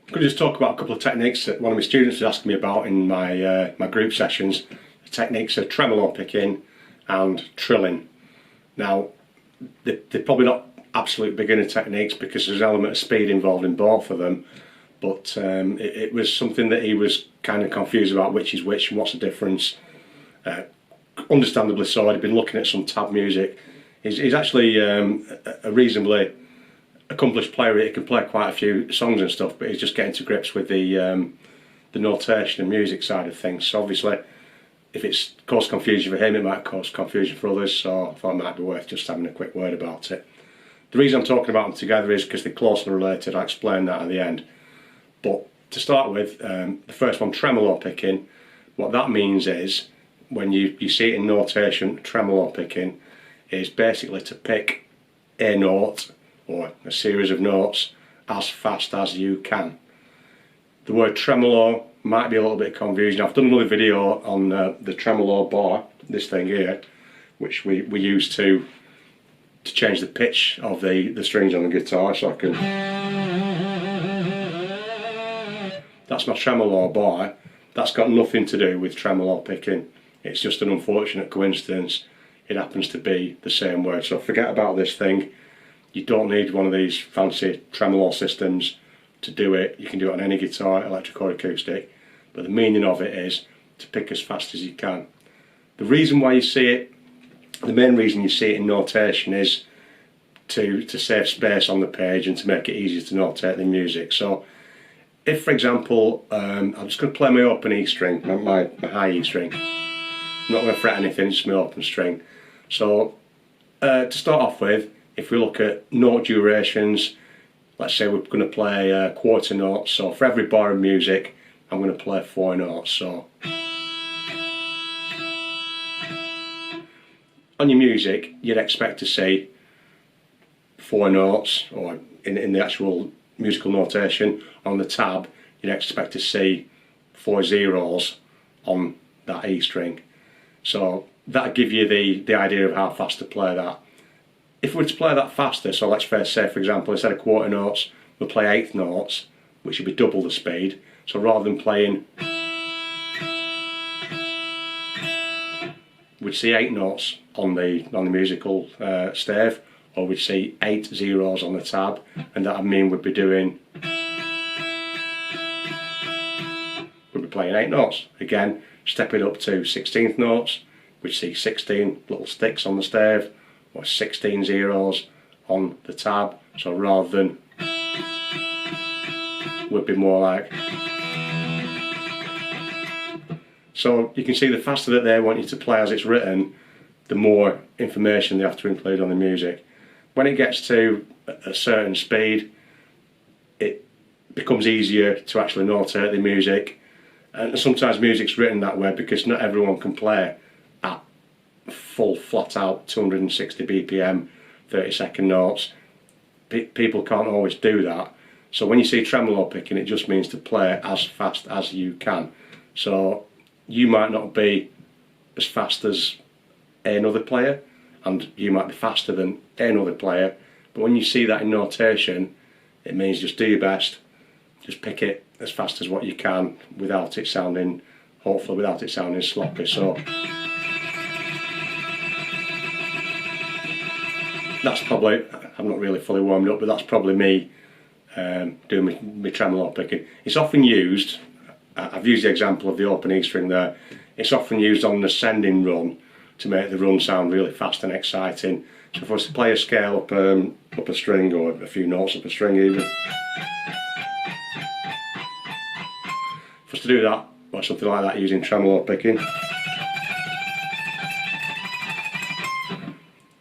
I'm going to just talk about a couple of techniques that one of my students was asking me about in my group sessions. The techniques of tremolo picking and trilling. Now, they're probably not absolute beginner techniques because there's an element of speed involved in both of them, but it was something that he was kind of confused about which is which and what's the difference. Understandably so. He'd been looking at some tab music. He's actually a reasonably accomplished player. He can play quite a few songs and stuff, but he's just getting to grips with the notation and music side of things. So obviously, if it's caused confusion for him, it might cause confusion for others, so I thought it might be worth just having a quick word about it. The reason I'm talking about them together is because they're closely related. I'll explain that at the end. But to start with, the first one, tremolo picking, what that means is, when you see it in notation, tremolo picking is basically to pick a note or a series of notes as fast as you can. The word tremolo might be a little bit confusing. I've done another video on the tremolo bar, this thing here, which we use to change the pitch of the strings on the guitar, so I can... That's my tremolo bar. That's got nothing to do with tremolo picking. It's just an unfortunate coincidence. It happens to be the same word, so forget about this thing. You don't need one of these fancy tremolo systems to do it. You can do it on any guitar, electric or acoustic, but the meaning of it is to pick as fast as you can. The reason why you see it, the main reason you see it in notation is to save space on the page and to make it easier to notate the music. So if, for example, I'm just going to play my open E string, my high E string. I'm not going to fret anything, it's my open string. So to start off with, if we look at note durations, let's say we're going to play quarter notes, so for every bar of music I'm going to play 4 notes. So on your music you'd expect to see 4 notes, or in the actual musical notation on the tab you'd expect to see 4 zeros on that E string. So that'll give you the idea of how fast to play that. If we were to play that faster, so let's say for example instead of quarter notes we'll play 1/8 notes, which would be double the speed. So rather than playing, we'd see 8 notes on the musical stave, or we'd see 8 zeros on the tab, and that would mean we'd be playing 8 notes. Again, step it up to 16th notes, we'd see 16 little sticks on the stave, or 16 zeros on the tab. So rather than, would be more like. So you can see the faster that they want you to play as it's written, the more information they have to include on the music. When it gets to a certain speed, it becomes easier to actually notate the music, and sometimes music's written that way because not everyone can play at full flat out 260 BPM 30-second notes. People can't always do that, so when you see tremolo picking it just means to play as fast as you can. So you might not be as fast as another player, and you might be faster than another player, but when you see that in notation it means just do your best, just pick it as fast as what you can without it sounding, hopefully without it sounding sloppy. So that's probably, I'm not really fully warmed up, but that's probably me doing my tremolo picking. It's often used, I've used the example of the open E string there, it's often used on an ascending run to make the run sound really fast and exciting. So if I was to play a scale up a string, or a few notes up a string even, for us to do that, or something like that using tremolo picking,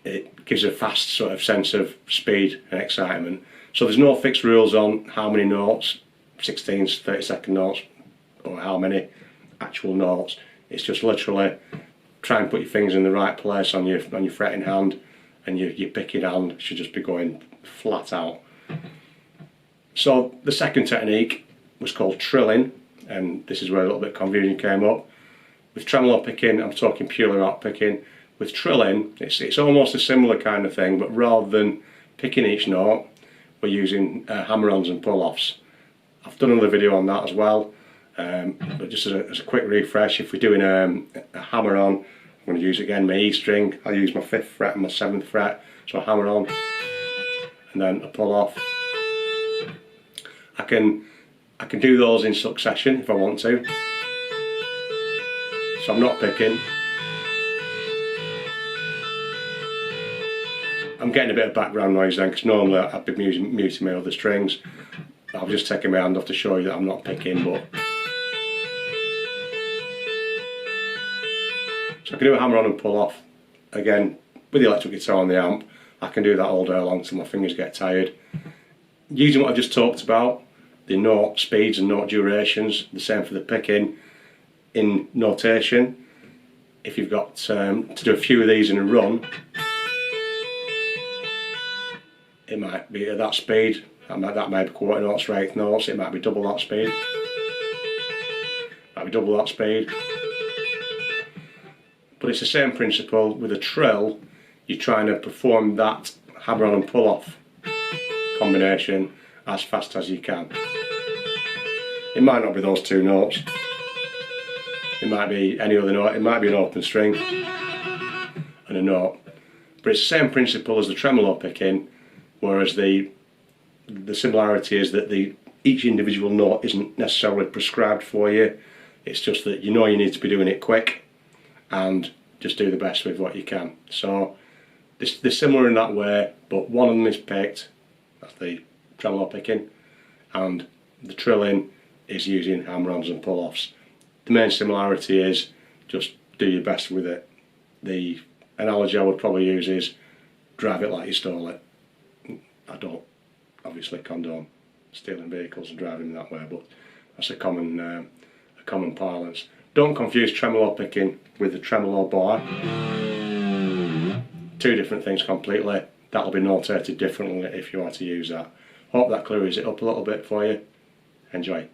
it gives a fast sort of sense of speed and excitement. So there's no fixed rules on how many notes, 16s, 30-second notes, or how many actual notes. It's just literally try and put your fingers in the right place on your fretting hand, and your picking hand should just be going flat out. So the second technique was called trilling, and this is where a little bit of confusion came up. With tremolo picking, I'm talking purely about picking. With trilling, it's almost a similar kind of thing, but rather than picking each note, we're using hammer-ons and pull-offs. I've done another video on that as well, but just as a quick refresh, if we're doing a hammer on, I'm going to use again my E string. I'll use my 5th fret and my 7th fret, so I hammer on and then a pull off. I can do those in succession if I want to, so I'm not picking. I'm getting a bit of background noise then, because normally I'd be muting my other strings. I've just taken my hand off to show you that I'm not picking, but so I can do a hammer on and pull off. Again, with the electric guitar on the amp, I can do that all day long till my fingers get tired. Using what I just talked about, the note speeds and note durations, the same for the picking. In notation, if you've got to do a few of these in a run, it might be at that speed. That might be quarter notes or eighth notes. It might be double that speed. Might be double that speed. But it's the same principle with a trill. You're trying to perform that hammer on and pull off combination as fast as you can. It might not be those two notes. It might be any other note. It might be an open string and a note. But it's the same principle as the tremolo picking, whereas the similarity is that each individual note isn't necessarily prescribed for you. It's just that you know you need to be doing it quick and just do the best with what you can. So they're similar in that way, but one of them is picked, that's the tremolo picking, and the trilling is using hammer-ons and pull-offs. The main similarity is just do your best with it. The analogy I would probably use is drive it like you stole it. I don't obviously condone stealing vehicles and driving that way, but that's a common parlance. Don't confuse tremolo picking with the tremolo bar. Two different things completely. That'll be notated differently if you are to use that. Hope that clears it up a little bit for you. Enjoy.